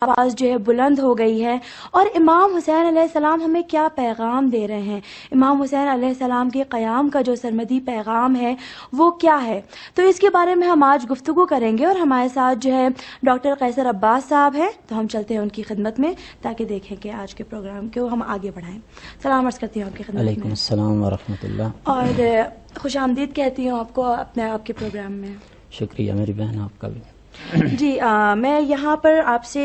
آواز جو ہے بلند ہو گئی ہے، اور امام حسین علیہ السلام ہمیں کیا پیغام دے رہے ہیں، امام حسین علیہ السلام کے قیام کا جو سرمدی پیغام ہے وہ کیا ہے، تو اس کے بارے میں ہم آج گفتگو کریں گے، اور ہمارے ساتھ جو ہے ڈاکٹر قیصر عباس صاحب ہیں، تو ہم چلتے ہیں ان کی خدمت میں تاکہ دیکھیں کہ آج کے پروگرام کو ہم آگے بڑھائیں۔ سلام عرض کرتی ہوں آپ کی خدمت میں۔ علیکم السلام ورحمۃ اللہ، اور خوش آمدید کہتی ہوں آپ کو آپ کے پروگرام میں۔ شکریہ میری بہن، آپ کا بھی۔ جی میں یہاں پر آپ سے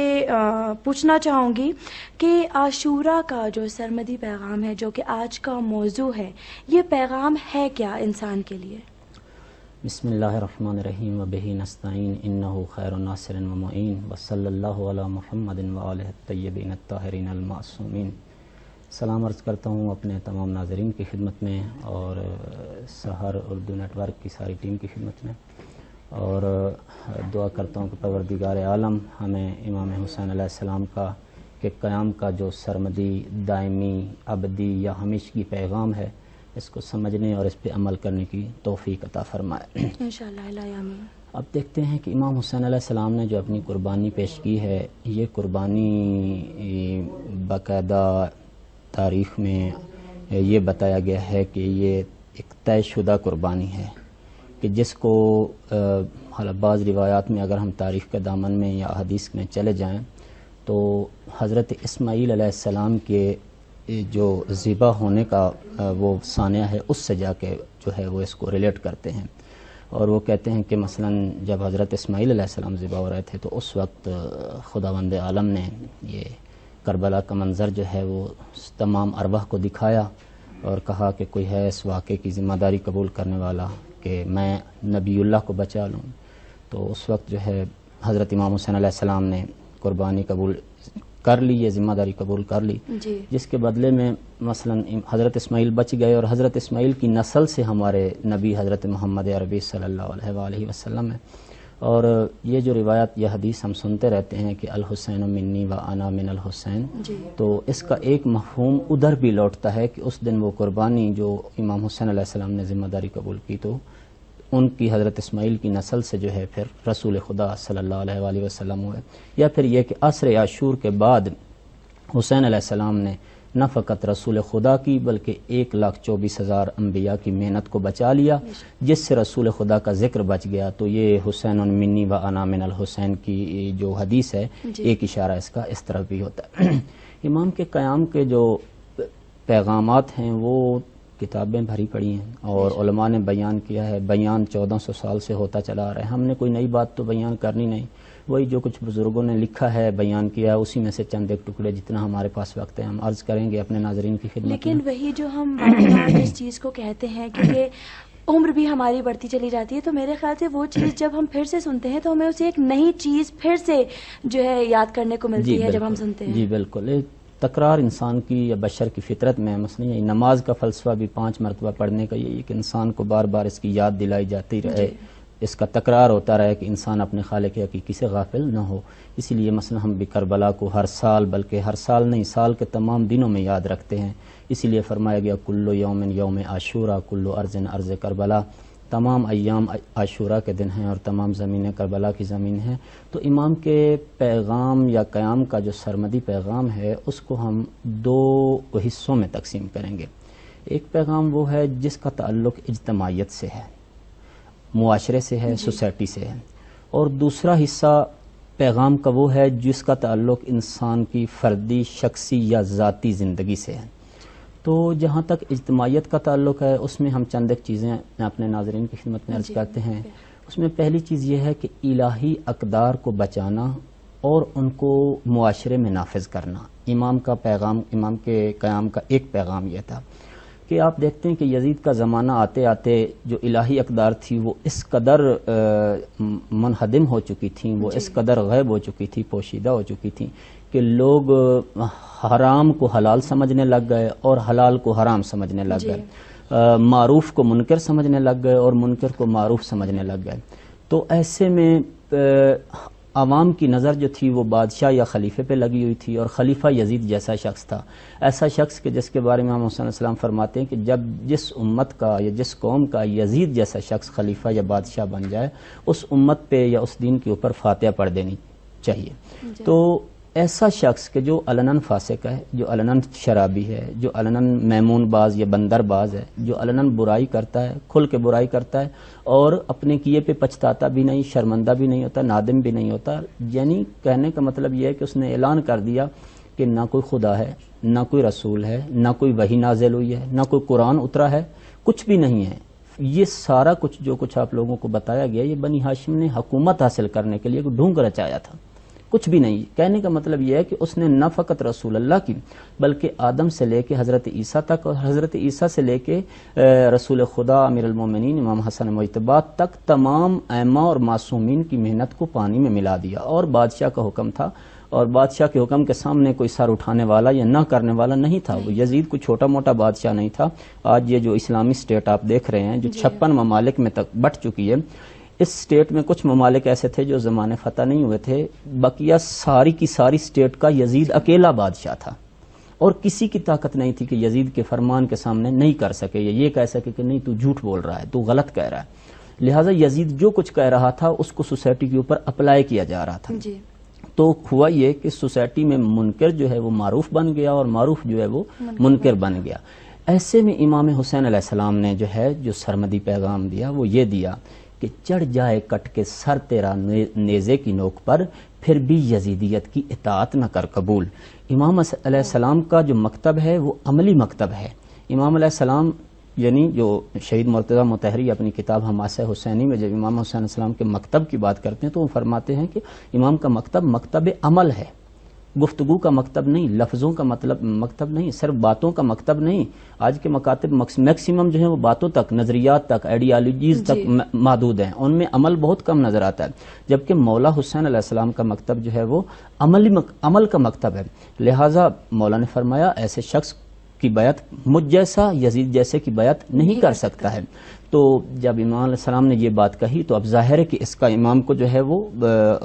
پوچھنا چاہوں گی کہ عاشورہ کا جو سرمدی پیغام ہے، جو کہ آج کا موضوع ہے، یہ پیغام ہے کیا انسان کے لیے؟ بسم اللہ الرحمن الرحیم وبہ نستعین انہ خیر ناصر و معین وصلی اللہ علی محمد وآلہ الطیبین الطاہرین المعصومین۔ سلام عرض کرتا ہوں اپنے تمام ناظرین کی خدمت میں، اور سحر اردو نیٹ ورک کی ساری ٹیم کی خدمت میں، اور دعا کرتا ہوں کہ پروردگار عالم ہمیں امام حسین علیہ السلام کا کہ قیام کا جو سرمدی، دائمی، ابدی یا ہمیشگی پیغام ہے، اس کو سمجھنے اور اس پہ عمل کرنے کی توفیق عطا فرمائے انشاءاللہ، الہ آمین۔ اب دیکھتے ہیں کہ امام حسین علیہ السلام نے جو اپنی قربانی پیش کی ہے، یہ قربانی باقاعدہ تاریخ میں یہ بتایا گیا ہے کہ یہ ایک طے شدہ قربانی ہے، کہ جس کو بعض روایات میں اگر ہم تاریخ کے دامن میں یا حدیث میں چلے جائیں تو حضرت اسماعیل علیہ السلام کے جو ذبح ہونے کا وہ سانحہ ہے، اس سے جا کے جو ہے وہ اس کو ریلیٹ کرتے ہیں، اور وہ کہتے ہیں کہ مثلا جب حضرت اسماعیل علیہ السلام ذبح ہو رہے تھے تو اس وقت خداوند عالم نے یہ کربلا کا منظر جو ہے وہ تمام ارواح کو دکھایا اور کہا کہ کوئی ہے اس واقعے کی ذمہ داری قبول کرنے والا کہ میں نبی اللہ کو بچا لوں، تو اس وقت جو ہے حضرت امام حسین علیہ السلام نے قربانی قبول کر لی، یہ ذمہ داری قبول کر لی، جس کے بدلے میں مثلا حضرت اسماعیل بچ گئے، اور حضرت اسماعیل کی نسل سے ہمارے نبی حضرت محمد عربی صلی اللہ علیہ وآلہ وسلم ہے۔ اور یہ جو روایت، یہ حدیث ہم سنتے رہتے ہیں کہ الحسین منی و انا من الحسین، تو اس کا ایک مفہوم ادھر بھی لوٹتا ہے کہ اس دن وہ قربانی جو امام حسین علیہ السلام نے ذمہ داری قبول کی تو ان کی حضرت اسماعیل کی نسل سے جو ہے پھر رسول خدا صلی اللہ علیہ وآلہ وسلم ہوئے، یا پھر یہ کہ عصر عاشور کے بعد حسین علیہ السلام نے نہ فقط رسول خدا کی بلکہ 1,24,000 انبیاء کی محنت کو بچا لیا، جس سے رسول خدا کا ذکر بچ گیا، تو یہ حسین منی و انا من الحسین کی جو حدیث ہے، ایک اشارہ اس کا اس طرح بھی ہوتا ہے۔ امام کے قیام کے جو پیغامات ہیں وہ کتابیں بھری پڑی ہیں، اور علماء نے بیان کیا ہے، بیان 1400 سال سے ہوتا چلا آ رہا ہے، ہم نے کوئی نئی بات تو بیان کرنی نہیں، وہی جو کچھ بزرگوں نے لکھا ہے، بیان کیا ہے، اسی میں سے چند ایک ٹکڑے جتنا ہمارے پاس وقت ہے ہم عرض کریں گے اپنے ناظرین کی خدمت میں۔ لیکن وہی جو ہم جس چیز کو کہتے ہیں کہ عمر بھی ہماری بڑھتی چلی جاتی ہے، تو میرے خیال سے وہ چیز جب ہم پھر سے سنتے ہیں تو ہمیں اسے ایک نئی چیز پھر سے جو ہے یاد کرنے کو ملتی ہے جب ہم سنتے ہیں۔ جی بالکل، تکرار انسان کی یا بشر کی فطرت میں، مثلا یہ نماز کا فلسفہ بھی 5 مرتبہ پڑھنے کا یہی کہ انسان کو بار بار اس کی یاد دلائی جاتی رہے، اس کا تکرار ہوتا رہے کہ انسان اپنے خالق حقیقی سے غافل نہ ہو۔ اسی لیے مثلا ہم بھی کربلا کو ہر سال، بلکہ ہر سال نہیں، سال کے تمام دنوں میں یاد رکھتے ہیں، اسی لیے فرمایا گیا کل یوم یوم عاشورہ کل ارض ارض کربلا، تمام ایام عاشورہ کے دن ہیں اور تمام زمینیں کربلا کی زمین ہیں۔ تو امام کے پیغام یا قیام کا جو سرمدی پیغام ہے اس کو ہم 2 حصوں میں تقسیم کریں گے۔ ایک پیغام وہ ہے جس کا تعلق اجتماعیت سے ہے، معاشرے سے ہے، سوسائٹی سے ہے، اور دوسرا حصہ پیغام کا وہ ہے جس کا تعلق انسان کی فردی، شخصی یا ذاتی زندگی سے ہے۔ تو جہاں تک اجتماعیت کا تعلق ہے اس میں ہم چند ایک چیزیں اپنے ناظرین کی خدمت میں عرض کرتے ہیں۔ اس میں پہلی چیز یہ ہے کہ الہی اقدار کو بچانا اور ان کو معاشرے میں نافذ کرنا۔ امام کا پیغام، امام کے قیام کا ایک پیغام یہ تھا کہ آپ دیکھتے ہیں کہ یزید کا زمانہ آتے آتے جو الہی اقدار تھی وہ اس قدر منہدم ہو چکی تھیں، وہ اس قدر غائب ہو چکی تھی، پوشیدہ ہو چکی تھیں کہ لوگ حرام کو حلال سمجھنے لگ گئے اور حلال کو حرام سمجھنے لگ گئے، معروف کو منکر سمجھنے لگ گئے اور منکر کو معروف سمجھنے لگ گئے۔ تو ایسے میں عوام کی نظر جو تھی وہ بادشاہ یا خلیفے پہ لگی ہوئی تھی، اور خلیفہ یزید جیسا شخص تھا، ایسا شخص کہ جس کے بارے میں امام حسین علیہ السلام فرماتے ہیں کہ جب جس امت کا یا جس قوم کا یزید جیسا شخص خلیفہ یا بادشاہ بن جائے، اس امت پہ یا اس دین کے اوپر فاتحہ پڑھ دینی چاہیے۔ تو ایسا شخص کہ جو علناً فاسق ہے، جو علناً شرابی ہے، جو علناً میمون باز یا بندر باز ہے، جو علناً برائی کرتا ہے، کھل کے برائی کرتا ہے اور اپنے کیے پہ پچھتاتا بھی نہیں، شرمندہ بھی نہیں ہوتا، نادم بھی نہیں ہوتا، یعنی کہنے کا مطلب یہ ہے کہ اس نے اعلان کر دیا کہ نہ کوئی خدا ہے، نہ کوئی رسول ہے، نہ کوئی وحی نازل ہوئی ہے، نہ کوئی قرآن اترا ہے، کچھ بھی نہیں ہے۔ یہ سارا کچھ جو کچھ آپ لوگوں کو بتایا گیا، یہ بنی ہاشم نے حکومت حاصل کرنے کے لیے ڈھونگ رچایا تھا، کچھ بھی نہیں۔ کہنے کا مطلب یہ ہے کہ اس نے نہ فقط رسول اللہ کی بلکہ آدم سے لے کے حضرت عیسیٰ تک اور حضرت عیسیٰ سے لے کے رسول خدا امیر المومنین امام حسن مجتبی تک تمام ائمہ اور معصومین کی محنت کو پانی میں ملا دیا، اور بادشاہ کا حکم تھا، اور بادشاہ کے حکم کے سامنے کوئی سر اٹھانے والا یا نہ کرنے والا نہیں تھا۔ وہ یزید کوئی چھوٹا موٹا بادشاہ نہیں تھا۔ آج یہ جو اسلامی اسٹیٹ آپ دیکھ رہے ہیں جو 56 ممالک میں تک بٹ چکی ہے، اس اسٹیٹ میں کچھ ممالک ایسے تھے جو زمانے فتح نہیں ہوئے تھے، بقیہ ساری کی ساری اسٹیٹ کا یزید اکیلا بادشاہ تھا، اور کسی کی طاقت نہیں تھی کہ یزید کے فرمان کے سامنے نہیں کر سکے یا یہ کہہ سکے کہ نہیں تو جھوٹ بول رہا ہے، تو غلط کہہ رہا ہے۔ لہٰذا یزید جو کچھ کہہ رہا تھا اس کو سوسائٹی کے اوپر اپلائی کیا جا رہا تھا۔ تو ہوا یہ کہ سوسائٹی میں منکر جو ہے وہ معروف بن گیا اور معروف جو ہے وہ منکر بن گیا۔ ایسے میں امام حسین علیہ السلام نے جو ہے جو سرمدی پیغام دیا وہ یہ دیا کہ چڑھ جائے کٹ کے سر تیرا نیزے کی نوک پر، پھر بھی یزیدیت کی اطاعت نہ کر قبول۔ امام علیہ السلام کا جو مکتب ہے وہ عملی مکتب ہے۔ امام علیہ السلام یعنی جو شہید مرتضیٰ مطہری اپنی کتاب حماسہ حسینی میں جب امام حسین علیہ السلام کے مکتب کی بات کرتے ہیں تو وہ فرماتے ہیں کہ امام کا مکتب مکتب عمل ہے، گفتگو کا مکتب نہیں، لفظوں کا مطلب مکتب نہیں، صرف باتوں کا مکتب نہیں۔ آج کے مکاتب میکسیمم جو ہیں وہ باتوں تک، نظریات تک، آئیڈیالوجیز تک محدود ہیں، ان میں عمل بہت کم نظر آتا ہے، جبکہ مولا حسین علیہ السلام کا مکتب جو ہے وہ عمل کا مکتب ہے۔ لہٰذا مولا نے فرمایا ایسے شخص کی بیعت مجھ جیسا یزید جیسے کی بیعت نہیں کر سکتا ہے۔ تو جب امام علیہ السلام نے یہ بات کہی تو اب ظاہر ہے کہ اس کا امام کو جو ہے وہ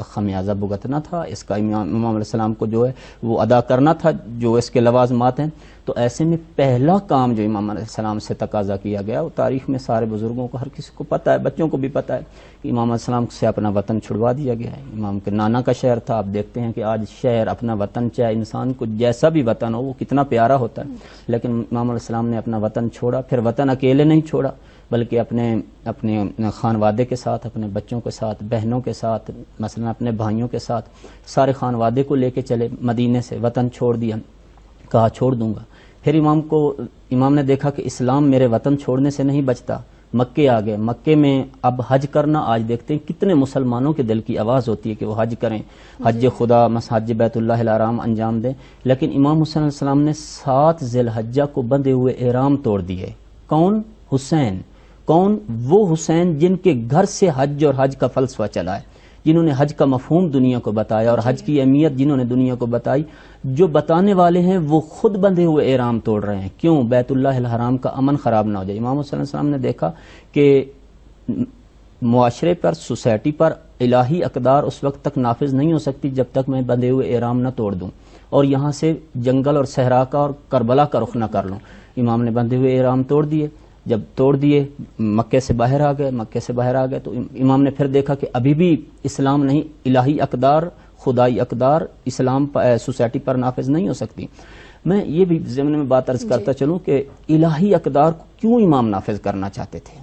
خمیازہ بھگتنا تھا، اس کا امام علیہ السلام کو جو ہے وہ ادا کرنا تھا جو اس کے لوازمات ہیں۔ تو ایسے میں پہلا کام جو امام علیہ السلام سے تقاضا کیا گیا، وہ تاریخ میں سارے بزرگوں کو ہر کسی کو پتہ ہے، بچوں کو بھی پتہ ہے کہ امام علیہ السلام سے اپنا وطن چھڑوا دیا گیا ہے۔ امام کے نانا کا شہر تھا، آپ دیکھتے ہیں کہ آج شہر اپنا وطن، چاہے انسان کو جیسا بھی وطن ہو وہ کتنا پیارا ہوتا ہے، لیکن امام علیہ السلام نے اپنا وطن چھوڑا، پھر وطن اکیلے نہیں چھوڑا بلکہ اپنے خانوادے کے ساتھ، اپنے بچوں کے ساتھ، بہنوں کے ساتھ، مثلا اپنے بھائیوں کے ساتھ، سارے خانوادے کو لے کے چلے مدینے سے، وطن چھوڑ دیا، کہا چھوڑ دوں گا۔ پھر امام نے دیکھا کہ اسلام میرے وطن چھوڑنے سے نہیں بچتا، مکے آ گئے، مکے میں اب حج کرنا، آج دیکھتے ہیں کتنے مسلمانوں کے دل کی آواز ہوتی ہے کہ وہ حج کریں، حج خدا حج بیت اللہ الحرام انجام دیں، لیکن امام حسین علیہ السلام نے 7 ذی الحجہ کو بندھے ہوئے احرام توڑ دیے۔ کون؟ حسین۔ کون؟ وہ حسین جن کے گھر سے حج اور حج کا فلسفہ چلا ہے، جنہوں نے حج کا مفہوم دنیا کو بتایا اور حج کی اہمیت جنہوں نے دنیا کو بتائی۔ جو بتانے والے ہیں وہ خود بندھے ہوئے احرام توڑ رہے ہیں، کیوں؟ بیت اللہ الحرام کا امن خراب نہ ہو جائے۔ امام حسین علیہ السلام نے دیکھا کہ معاشرے پر، سوسائٹی پر الہی اقدار اس وقت تک نافذ نہیں ہو سکتی جب تک میں بندھے ہوئے احرام نہ توڑ دوں اور یہاں سے جنگل اور صحرا کا اور کربلا کا رخ نہ کر لوں۔ امام نے بندھے ہوئے احرام توڑ دیے، جب توڑ دیے مکے سے باہر آ گئے تو امام نے پھر دیکھا کہ ابھی بھی اسلام نہیں، الہی اقدار، خدائی اقدار اسلام سوسائٹی پر نافذ نہیں ہو سکتی۔ میں یہ بھی ضمن میں بات عرض کرتا چلوں کہ الہی اقدار کو کیوں امام نافذ کرنا چاہتے تھے،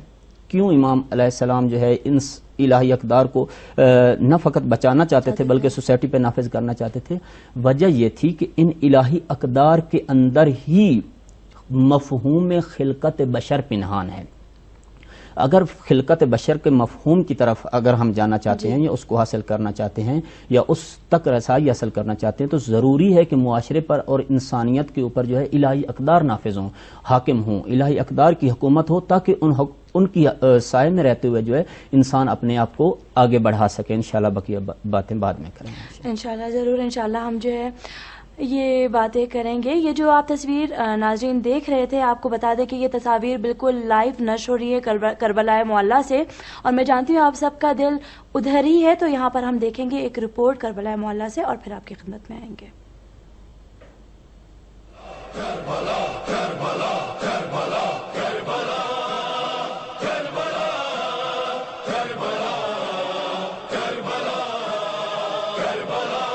کیوں امام علیہ السلام جو ہے ان الہی اقدار کو نہ فقط بچانا چاہتے تھے بلکہ سوسائٹی پہ نافذ کرنا چاہتے تھے؟ وجہ یہ تھی کہ ان الہی اقدار کے اندر ہی مفہوم خلقت بشر پنہان ہے۔ اگر خلقت بشر کے مفہوم کی طرف اگر ہم جانا چاہتے ہیں یا اس کو حاصل کرنا چاہتے ہیں یا اس تک رسائی حاصل کرنا چاہتے ہیں تو ضروری ہے کہ معاشرے پر اور انسانیت کے اوپر جو ہے الہی اقدار نافذ ہوں، حاکم ہوں، الہی اقدار کی حکومت ہو، تاکہ ان کی سائے میں رہتے ہوئے جو ہے انسان اپنے آپ کو آگے بڑھا سکے۔ انشاءاللہ بقیہ باتیں بعد میں کریں گے انشاءاللہ، ضرور انشاءاللہ ہم جو ہے یہ باتیں کریں گے۔ یہ جو آپ تصویر ناظرین دیکھ رہے تھے، آپ کو بتا دیں کہ یہ تصاویر بالکل لائیو نشر ہو رہی ہے کربلا معلیٰ سے، اور میں جانتی ہوں آپ سب کا دل ادھر ہی ہے، تو یہاں پر ہم دیکھیں گے ایک رپورٹ کربلا معلیٰ سے اور پھر آپ کی خدمت میں آئیں گے۔ کربلا کربلا کربلا کربلا کربلا کربلا کربلا کربلا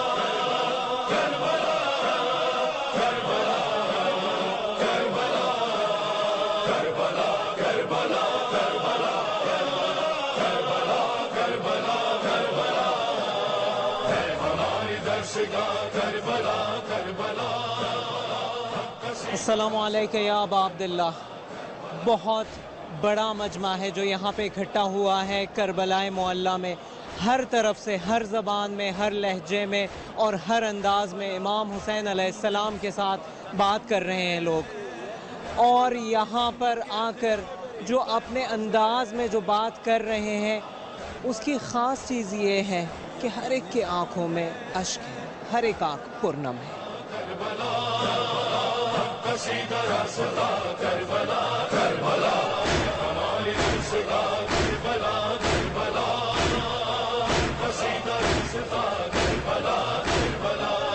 السلام علیکم یا ابا عبداللہ. بہت بڑا مجمع ہے جو یہاں پہ اکٹھا ہوا ہے کربلا معلی میں. ہر طرف سے، ہر زبان میں، ہر لہجے میں اور ہر انداز میں امام حسین علیہ السلام کے ساتھ بات کر رہے ہیں لوگ. اور یہاں پر آ کر جو اپنے انداز میں جو بات کر رہے ہیں، اس کی خاص چیز یہ ہے کہ ہر ایک کی آنکھوں میں اشک ہے، ہر ایک آنکھ پرنم ہے.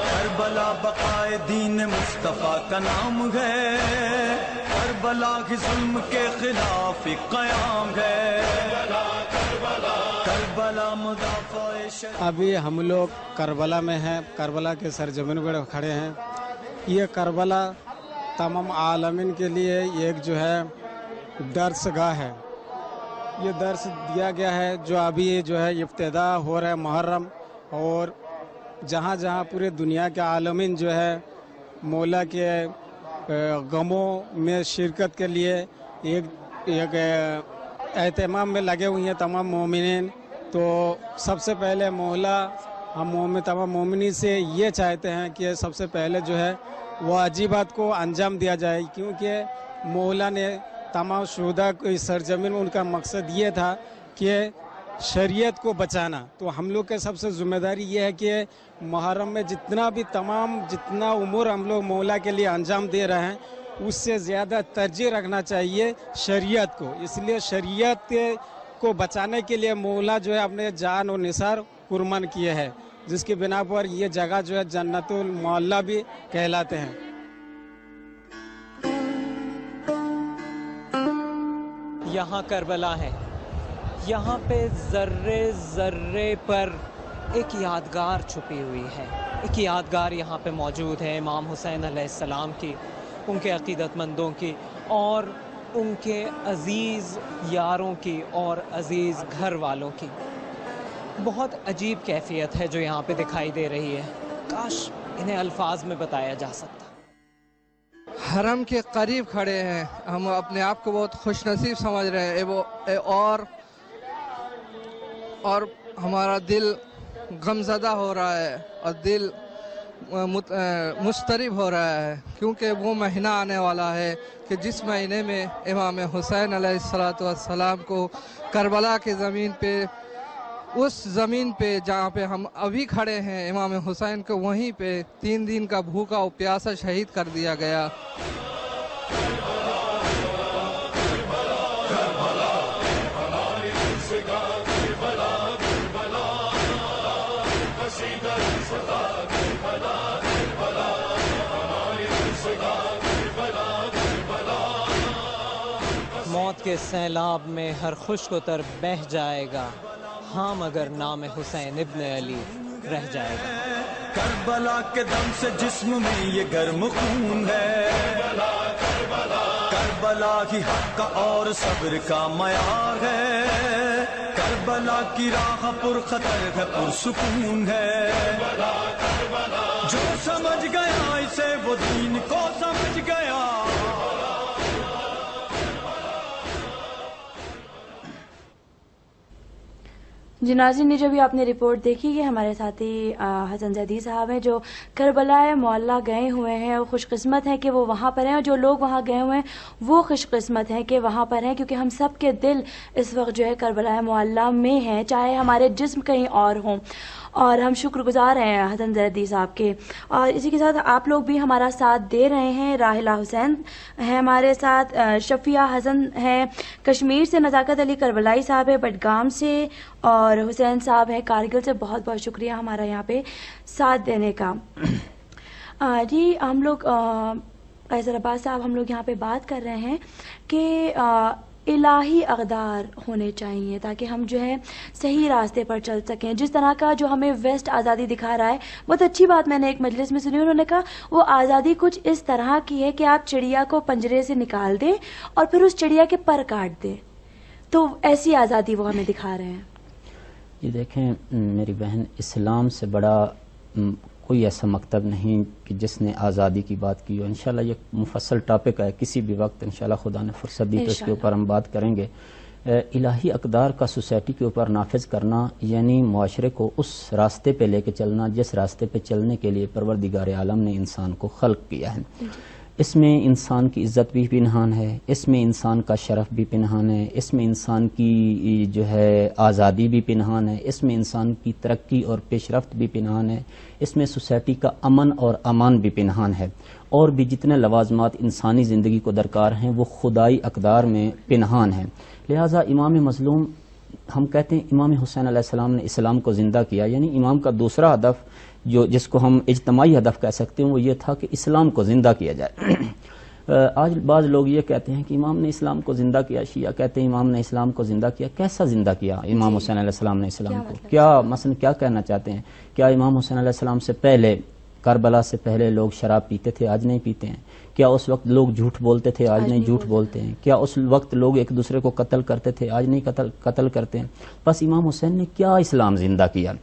کربلا بقائے دین مصطفیٰ کا نام ہے، کربلا کی ظلم کے خلاف قیام ہے، کربلا مدافع شرع. ابھی ہم لوگ کربلا میں ہیں، کربلا کے سرزمین پر کھڑے ہیں. یہ کربلا تمام عالمین کے لیے ایک جو ہے درس گاہ ہے. یہ درس دیا گیا ہے جو ابھی جو ہے ابتدا ہو رہا ہے محرم، اور جہاں جہاں پورے دنیا کے عالمین جو ہے مولا کے غموں میں شرکت کے لیے ایک اہتمام میں لگے ہوئے ہیں تمام مومنین. تو سب سے پہلے مولا ہم تمام مومنین سے یہ چاہتے ہیں کہ سب سے پہلے جو ہے واجبات کو انجام دیا جائے، کیونکہ مولا نے تمام شہداء کی سرزمین میں ان کا مقصد یہ تھا کہ شریعت کو بچانا. تو ہم لوگ کے سب سے ذمہ داری یہ ہے کہ محرم میں جتنا امور ہم لوگ مولا کے لیے انجام دے رہے ہیں، اس سے زیادہ ترجیح رکھنا چاہیے شریعت کو. اس لیے شریعت کو بچانے کے لیے مولا جو ہے اپنے جان و نثار قربان کیے ہیں، جس کی بنا پر یہ جگہ جو ہے جنت المعلی بھی کہلاتے ہیں. یہاں کربلا ہے، یہاں پہ ذرے ذرے پر ایک یادگار چھپی ہوئی ہے. ایک یادگار یہاں پہ موجود ہے امام حسین علیہ السلام کی، ان کے عقیدت مندوں کی اور ان کے عزیز یاروں کی اور عزیز گھر والوں کی. بہت عجیب کیفیت ہے جو یہاں پہ دکھائی دے رہی ہے، کاش انہیں الفاظ میں بتایا جا سکتا. حرم کے قریب کھڑے ہیں، ہم اپنے آپ کو بہت خوش نصیب سمجھ رہے ہیں، اور ہمارا دل غمزدہ ہو رہا ہے اور دل مضطرب ہو رہا ہے، کیونکہ وہ مہینہ آنے والا ہے کہ جس مہینے میں امام حسین علیہ السلام کو کربلا کی زمین پہ، اس زمین پہ جہاں پہ ہم ابھی کھڑے ہیں، امام حسین کو وہیں پہ 3 دن کا بھوکا و پیاسا شہید کر دیا گیا. موت کے سیلاب میں ہر خشک و تر بہہ جائے گا، ہاں مگر نام حسین ابن علی رہ جائے گا. کربلا کے دم سے جسم میں یہ گرم خون ہے، کربلا ہی حق کا اور صبر کا معیار ہے، کربلا کی راہ پر خطر ہے پرسکون ہے، جو سمجھ گیا اسے وہ دین کو سمجھ گیا. جی ناظرین، جو بھی آپ نے رپورٹ دیکھی، یہ ہمارے ساتھی حسن زیدی صاحب ہیں جو کربلا معلی گئے ہوئے ہیں، اور خوش قسمت ہیں کہ وہ وہاں پر ہیں، اور جو لوگ وہاں گئے ہوئے ہیں وہ خوش قسمت ہیں کہ وہاں پر ہیں، کیونکہ ہم سب کے دل اس وقت جو ہے کربلا معلی میں ہیں، چاہے ہمارے جسم کہیں اور ہوں. اور ہم شکر گزار ہیں حسن زیدی صاحب کے. اور اسی کے ساتھ آپ لوگ بھی ہمارا ساتھ دے رہے ہیں. راحلہ حسین ہے ہمارے ساتھ، شفیہ حسن ہے کشمیر سے، نزاکت علی کربلائی صاحب ہے بڈگام سے، اور حسین صاحب ہے کارگل سے. بہت بہت شکریہ ہمارا یہاں پہ ساتھ دینے کا. جی ہم لوگ قیصر عباس صاحب، ہم لوگ یہاں پہ بات کر رہے ہیں کہ الہی اقدار ہونے چاہیے تاکہ ہم جو ہے صحیح راستے پر چل سکیں. جس طرح کا جو ہمیں ویسٹ آزادی دکھا رہا ہے، بہت اچھی بات میں نے ایک مجلس میں سنی، انہوں نے کہا وہ آزادی کچھ اس طرح کی ہے کہ آپ چڑیا کو پنجرے سے نکال دیں اور پھر اس چڑیا کے پر کاٹ دیں. تو ایسی آزادی وہ ہمیں دکھا رہے ہیں. یہ دیکھیں میری بہن، اسلام سے بڑا کوئی ایسا مکتب نہیں کہ جس نے آزادی کی بات کی ہو. انشاءاللہ یہ مفصل ٹاپک ہے، کسی بھی وقت انشاءاللہ خدا نے فرصت دی تو اس کے اوپر ہم بات کریں گے. الہی اقدار کا سوسائٹی کے اوپر نافذ کرنا یعنی معاشرے کو اس راستے پہ لے کے چلنا جس راستے پہ چلنے کے لیے پروردگار عالم نے انسان کو خلق کیا ہے. اس میں انسان کی عزت بھی پنہان ہے، اس میں انسان کا شرف بھی پنہان ہے، اس میں انسان کی جو ہے آزادی بھی پنہان ہے، اس میں انسان کی ترقی اور پیش رفت بھی پنہان ہے، اس میں سوسائٹی کا امن اور امان بھی پنہان ہے، اور بھی جتنے لوازمات انسانی زندگی کو درکار ہیں وہ خدائی اقدار میں پنہان ہیں. لہٰذا امام مظلوم ہم کہتے ہیں امام حسین علیہ السلام نے اسلام کو زندہ کیا، یعنی امام کا دوسرا ہدف جس کو ہم اجتماعی ہدف کہہ سکتے ہیں وہ یہ تھا کہ اسلام کو زندہ کیا جائے. آج بعض لوگ یہ کہتے ہیں کہ امام نے اسلام کو زندہ کیا، شیعہ کہتے ہیں امام نے اسلام کو زندہ کیا. کیسا زندہ کیا امام حسین علیہ السلام نے اسلام کو؟ کیا مثلا کیا کہنا چاہتے ہیں؟ کیا امام حسین علیہ السلام سے پہلے، کربلا سے پہلے لوگ شراب پیتے تھے، آج نہیں پیتے ہیں؟ کیا اس وقت لوگ جھوٹ بولتے تھے، آج نہیں جھوٹ بولتے ہیں؟ کیا اس وقت لوگ ایک دوسرے کو قتل کرتے تھے، آج نہیں قتل کرتے ہیں؟ بس امام حسین نے کیا اسلام زندہ کیا؟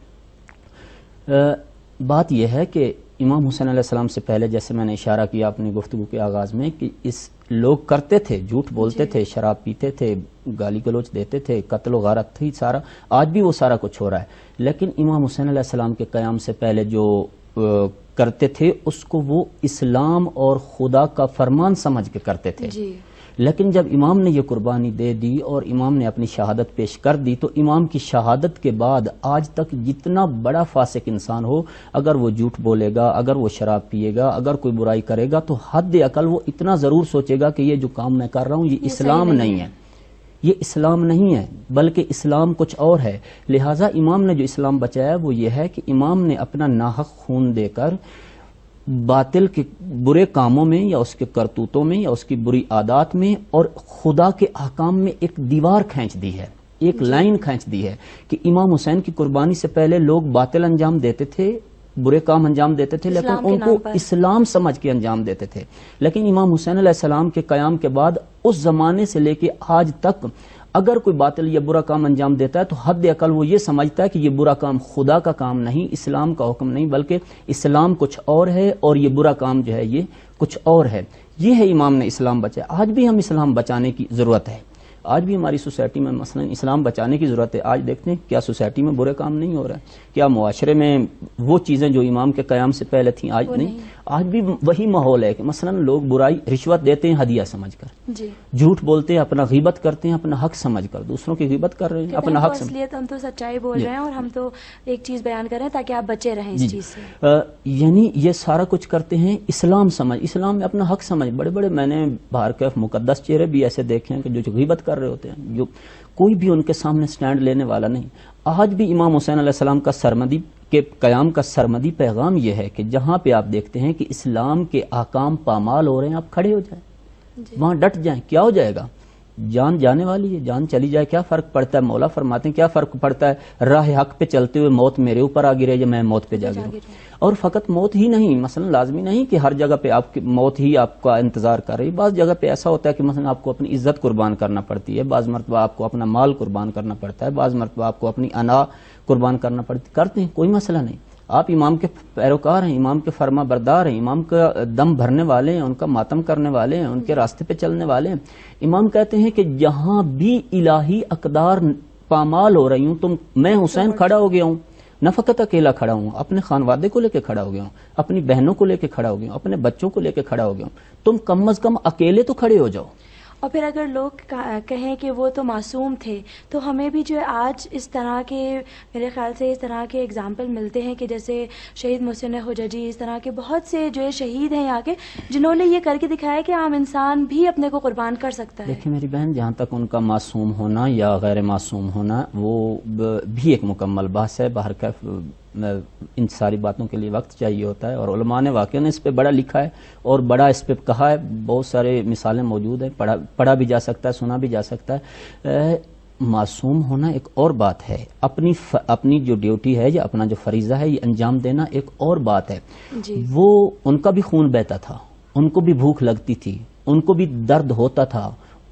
بات یہ ہے کہ امام حسین علیہ السلام سے پہلے جیسے میں نے اشارہ کیا اپنی گفتگو کے آغاز میں کہ اس لوگ کرتے تھے، جھوٹ بولتے تھے، شراب پیتے تھے، گالی گلوچ دیتے تھے، قتل و غارت تھی سارا، آج بھی وہ سارا کچھ ہو رہا ہے. لیکن امام حسین علیہ السلام کے قیام سے پہلے جو کرتے تھے اس کو وہ اسلام اور خدا کا فرمان سمجھ کے کرتے تھے. لیکن جب امام نے یہ قربانی دے دی اور امام نے اپنی شہادت پیش کر دی تو امام کی شہادت کے بعد آج تک جتنا بڑا فاسق انسان ہو، اگر وہ جھوٹ بولے گا، اگر وہ شراب پیے گا، اگر کوئی برائی کرے گا تو حد عقل وہ اتنا ضرور سوچے گا کہ یہ جو کام میں کر رہا ہوں یہ اسلام نہیں ہے، یہ اسلام نہیں ہے بلکہ اسلام کچھ اور ہے. لہٰذا امام نے جو اسلام بچایا وہ یہ ہے کہ امام نے اپنا ناحق خون دے کر باطل کے برے کاموں میں یا اس کے کرتوتوں میں یا اس کی بری عادات میں اور خدا کے احکام میں ایک دیوار کھینچ دی ہے، ایک لائن کھینچ دی ہے کہ امام حسین کی قربانی سے پہلے لوگ باطل انجام دیتے تھے، برے کام انجام دیتے تھے، لیکن ان کو اسلام سمجھ کے انجام دیتے تھے. لیکن امام حسین علیہ السلام کے قیام کے بعد اس زمانے سے لے کے آج تک اگر کوئی باطل یا برا کام انجام دیتا ہے تو حد عقل وہ یہ سمجھتا ہے کہ یہ برا کام خدا کا کام نہیں، اسلام کا حکم نہیں، بلکہ اسلام کچھ اور ہے اور یہ برا کام جو ہے یہ کچھ اور ہے. یہ ہے امام نے اسلام بچایا. آج بھی ہم اسلام بچانے کی ضرورت ہے، آج بھی ہماری سوسائٹی میں مثلا اسلام بچانے کی ضرورت ہے. آج دیکھتے ہیں کیا سوسائٹی میں برے کام نہیں ہو رہا ہے، کیا معاشرے میں وہ چیزیں جو امام کے قیام سے پہلے تھیں آج نہیں. آج بھی وہی ماحول ہے کہ مثلا لوگ برائی رشوت دیتے ہیں ہدیہ سمجھ کر، جھوٹ بولتے ہیں اپنا غیبت کرتے ہیں اپنا حق سمجھ کر، دوسروں کی غیبت کر رہے ہیں اپنا حق سمجھ. ہم تو سچائی بول رہے ہیں اور ہم تو ایک چیز بیان کر رہے ہیں تاکہ آپ بچے رہیں اس چیز سے. یعنی یہ سارا کچھ کرتے ہیں اسلام سمجھ، اسلام میں اپنا حق سمجھ. بڑے بڑے میں نے باہر کے مقدس چہرے بھی ایسے دیکھے ہیں کہ جو غیبت کر رہے ہوتے ہیں، جو کوئی بھی ان کے سامنے سٹینڈ لینے والا نہیں. آج بھی امام حسین علیہ السلام کا سرمدی کے قیام کا سرمدی پیغام یہ ہے کہ جہاں پہ آپ دیکھتے ہیں کہ اسلام کے احکام پامال ہو رہے ہیں آپ کھڑے ہو جائیں، وہاں ڈٹ جائیں. کیا ہو جائے گا؟ جان جانے والی ہے، جان چلی جائے کیا فرق پڑتا ہے؟ مولا فرماتے ہیں کیا فرق پڑتا ہے راہ حق پہ چلتے ہوئے موت میرے اوپر آ گرے یا میں موت پہ جا گروں. اور فقط موت ہی نہیں، مثلا لازمی نہیں کہ ہر جگہ پہ آپ کی موت ہی آپ کا انتظار کر رہی. بعض جگہ پہ ایسا ہوتا ہے کہ مثلا آپ کو اپنی عزت قربان کرنا پڑتی ہے، بعض مرتبہ آپ کو اپنا مال قربان کرنا پڑتا ہے، بعض مرتبہ آپ کو اپنی انا قربان کرنا پڑتی. کرتے ہیں، کوئی مسئلہ نہیں. آپ امام کے پیروکار ہیں، امام کے فرما بردار ہیں، امام کا دم بھرنے والے ہیں، ان کا ماتم کرنے والے ہیں، ان کے راستے پہ چلنے والے ہیں. امام کہتے ہیں کہ جہاں بھی الہی اقدار پامال ہو رہی ہوں تو میں حسین کھڑا ہو گیا ہوں. نہ فقط اکیلا کھڑا ہوں، اپنے خانوادے کو لے کے کھڑا ہو گیا ہوں، اپنی بہنوں کو لے کے کھڑا ہو گیا ہوں، اپنے بچوں کو لے کے کھڑا ہو گیا ہوں. تم کم از کم اکیلے تو کھڑے ہو جاؤ. اور پھر اگر لوگ کہیں کہ وہ تو معصوم تھے تو ہمیں بھی جو ہے آج اس طرح کے میرے خیال سے اس طرح کے اگزامپل ملتے ہیں کہ جیسے شہید محسن حججی، اس طرح کے بہت سے جو ہے شہید ہیں یہاں کے جنہوں نے یہ کر کے دکھایا کہ عام انسان بھی اپنے کو قربان کر سکتا ہے. دیکھیں میری بہن، جہاں تک ان کا معصوم ہونا یا غیر معصوم ہونا وہ بھی ایک مکمل بحث ہے. باہر کا ان ساری باتوں کے لیے وقت چاہیے ہوتا ہے اور علماء نے واقعہ اس پہ بڑا لکھا ہے اور بڑا اس پہ کہا ہے. بہت سارے مثالیں موجود ہیں، پڑھا بھی جا سکتا ہے، سنا بھی جا سکتا ہے. معصوم ہونا ایک اور بات ہے، اپنی جو ڈیوٹی ہے یا اپنا جو فریضہ ہے یہ انجام دینا ایک اور بات ہے. وہ ان کا بھی خون بہتا تھا، ان کو بھی بھوک لگتی تھی، ان کو بھی درد ہوتا تھا،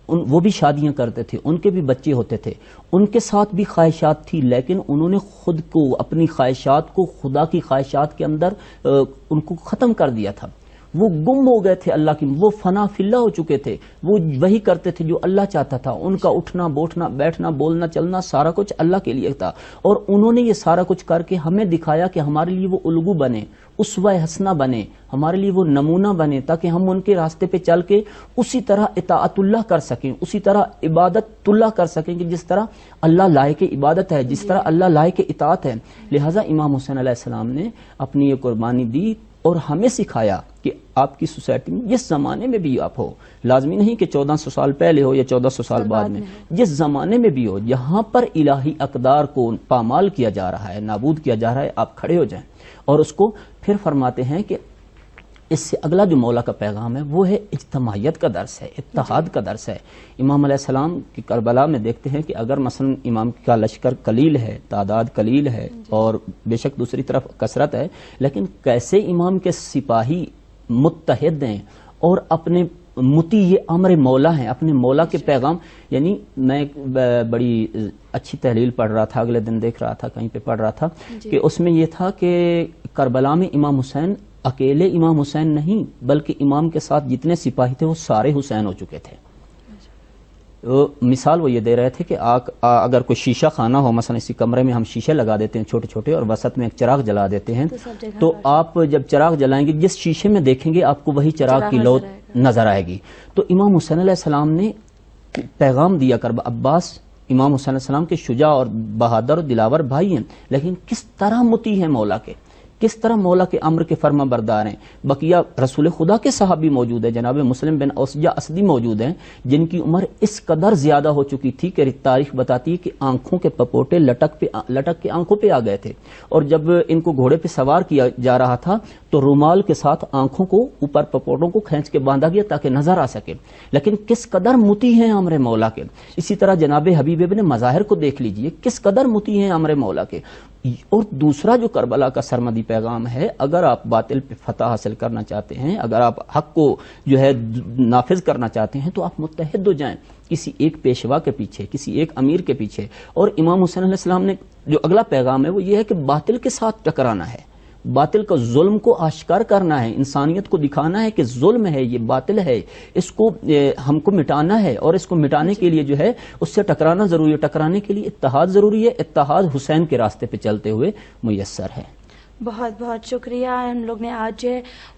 وہ بھی شادیاں کرتے تھے، ان کے بھی بچے ہوتے تھے، ان کے ساتھ بھی خواہشات تھی، لیکن انہوں نے خود کو، اپنی خواہشات کو خدا کی خواہشات کے اندر ان کو ختم کر دیا تھا. وہ گم ہو گئے تھے اللہ کی، وہ فنا فی اللہ ہو چکے تھے، وہ وہی کرتے تھے جو اللہ چاہتا تھا. ان کا اٹھنا بیٹھنا بولنا چلنا سارا کچھ اللہ کے لیے تھا، اور انہوں نے یہ سارا کچھ کر کے ہمیں دکھایا کہ ہمارے لیے وہ الگو بنے، اسوہ حسنہ بنے، ہمارے لیے وہ نمونہ بنے، تاکہ ہم ان کے راستے پہ چل کے اسی طرح اطاعت اللہ کر سکیں، اسی طرح عبادت اللہ کر سکیں کہ جس طرح اللہ لائق عبادت ہے، جس طرح اللہ لائق اطاعت ہے. لہٰذا امام حسین علیہ السلام نے اپنی یہ قربانی دی اور ہمیں سکھایا کہ آپ کی سوسائٹی میں جس زمانے میں بھی آپ ہو، لازمی نہیں کہ 1400 سال پہلے ہو یا 1400 سال بعد میں، جس زمانے میں بھی ہو، جہاں پر الہی اقدار کو پامال کیا جا رہا ہے، نابود کیا جا رہا ہے، آپ کھڑے ہو جائیں. اور اس کو پھر فرماتے ہیں کہ اس سے اگلا جو مولا کا پیغام ہے وہ ہے اجتماعیت کا درس ہے، اتحاد کا درس ہے. امام علیہ السلام کی کربلا میں دیکھتے ہیں کہ اگر مثلا امام کا لشکر قلیل ہے، تعداد قلیل ہے، اور بے شک دوسری طرف کثرت ہے، لیکن کیسے امام کے سپاہی متحد ہیں اور اپنے مطیع امر مولا ہیں، اپنے مولا کے پیغام. یعنی میں ایک بڑی اچھی تحلیل پڑھ رہا تھا، اگلے دن دیکھ رہا تھا، کہیں پہ پڑھ رہا تھا کہ اس میں یہ تھا کہ کربلا میں امام حسین اکیلے امام حسین نہیں، بلکہ امام کے ساتھ جتنے سپاہی تھے وہ سارے حسین ہو چکے تھے. مثال وہ یہ دے رہے تھے کہ اگر کوئی شیشہ خانہ ہو، مثلا اسی کمرے میں ہم شیشے لگا دیتے ہیں چھوٹے چھوٹے، اور وسط میں ایک چراغ جلا دیتے ہیں، تو آپ جب چراغ جلائیں گے جس شیشے میں دیکھیں گے آپ کو وہی چراغ کی لو نظر آئے گی. تو امام حسین علیہ السلام نے پیغام دیا عباس امام حسین علیہ السلام کے شجاع اور بہادر اور دلاور بھائی ہیں، لیکن کس طرح مطیع ہیں مولا کے، کس طرح مولا کے امر کے فرما بردار ہیں. بقیہ رسول خدا کے صحابی موجود ہیں، جناب مسلم بن اوسجہ اسدی موجود ہیں، جن کی عمر اس قدر زیادہ ہو چکی تھی کہ تاریخ بتاتی ہے کہ آنکھوں کے پپوٹے لٹک کے آنکھوں پہ آ گئے تھے، اور جب ان کو گھوڑے پہ سوار کیا جا رہا تھا تو رومال کے ساتھ آنکھوں کو اوپر پپوٹوں کو کھینچ کے باندھا گیا تاکہ نظر آ سکے. لیکن کس قدر مطیع ہیں امر مولا کے. اسی طرح جناب حبیب ابن مظاہر کو دیکھ لیجئے، کس قدر مطیع ہیں امر مولا کے. اور دوسرا جو کربلا کا سرمدی پیغام ہے، اگر آپ باطل پہ فتح حاصل کرنا چاہتے ہیں، اگر آپ حق کو جو ہے نافذ کرنا چاہتے ہیں، تو آپ متحد ہو جائیں کسی ایک پیشوا کے پیچھے، کسی ایک امیر کے پیچھے. اور امام حسین علیہ السلام نے جو اگلا پیغام ہے وہ یہ ہے کہ باطل کے ساتھ ٹکرانا ہے، باطل کا ظلم کو آشکار کرنا ہے، انسانیت کو دکھانا ہے کہ ظلم ہے، یہ باطل ہے، اس کو ہم کو مٹانا ہے، اور اس کو مٹانے کے لیے جو ہے اس سے ٹکرانا ضروری ہے. ٹکرانے کے لیے اتحاد ضروری ہے. اتحاد حسین کے راستے پہ چلتے ہوئے میسر ہے. بہت بہت شکریہ. ہم لوگ نے آج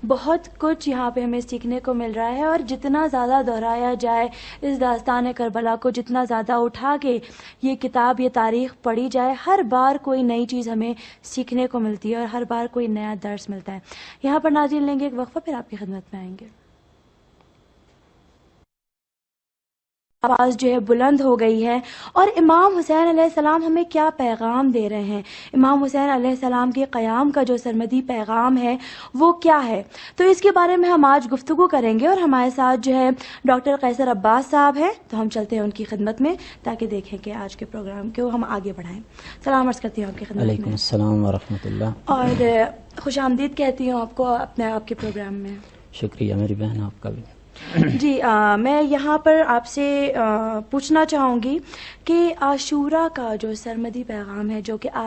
بہت کچھ یہاں پہ ہمیں سیکھنے کو مل رہا ہے، اور جتنا زیادہ دہرایا جائے اس داستان کربلا کو، جتنا زیادہ اٹھا کے یہ کتاب، یہ تاریخ پڑھی جائے، ہر بار کوئی نئی چیز ہمیں سیکھنے کو ملتی ہے اور ہر بار کوئی نیا درس ملتا ہے. یہاں پر ناظرین لیں گے ایک وقفہ، پھر آپ کی خدمت میں آئیں گے. آواز جو ہے بلند ہو گئی ہے، اور امام حسین علیہ السلام ہمیں کیا پیغام دے رہے ہیں، امام حسین علیہ السلام کے قیام کا جو سرمدی پیغام ہے وہ کیا ہے. تو اس کے بارے میں ہم آج گفتگو کریں گے، اور ہمارے ساتھ جو ہے ڈاکٹر قیصر عباس صاحب ہیں. تو ہم چلتے ہیں ان کی خدمت میں تاکہ دیکھیں کہ آج کے پروگرام کو ہم آگے بڑھائیں. سلام عرض کرتی ہوں آپ کی خدمت میں. وعلیکم السلام ورحمۃ اللہ. اور خوش آمدید کہتی ہوں آپ کو اپنے آپ کے پروگرام میں. شکریہ میری بہن، آپ کا بھی. جی میں یہاں پر آپ سے پوچھنا چاہوں گی کہ عاشورہ کا جو سرمدی پیغام ہے جو کہ آج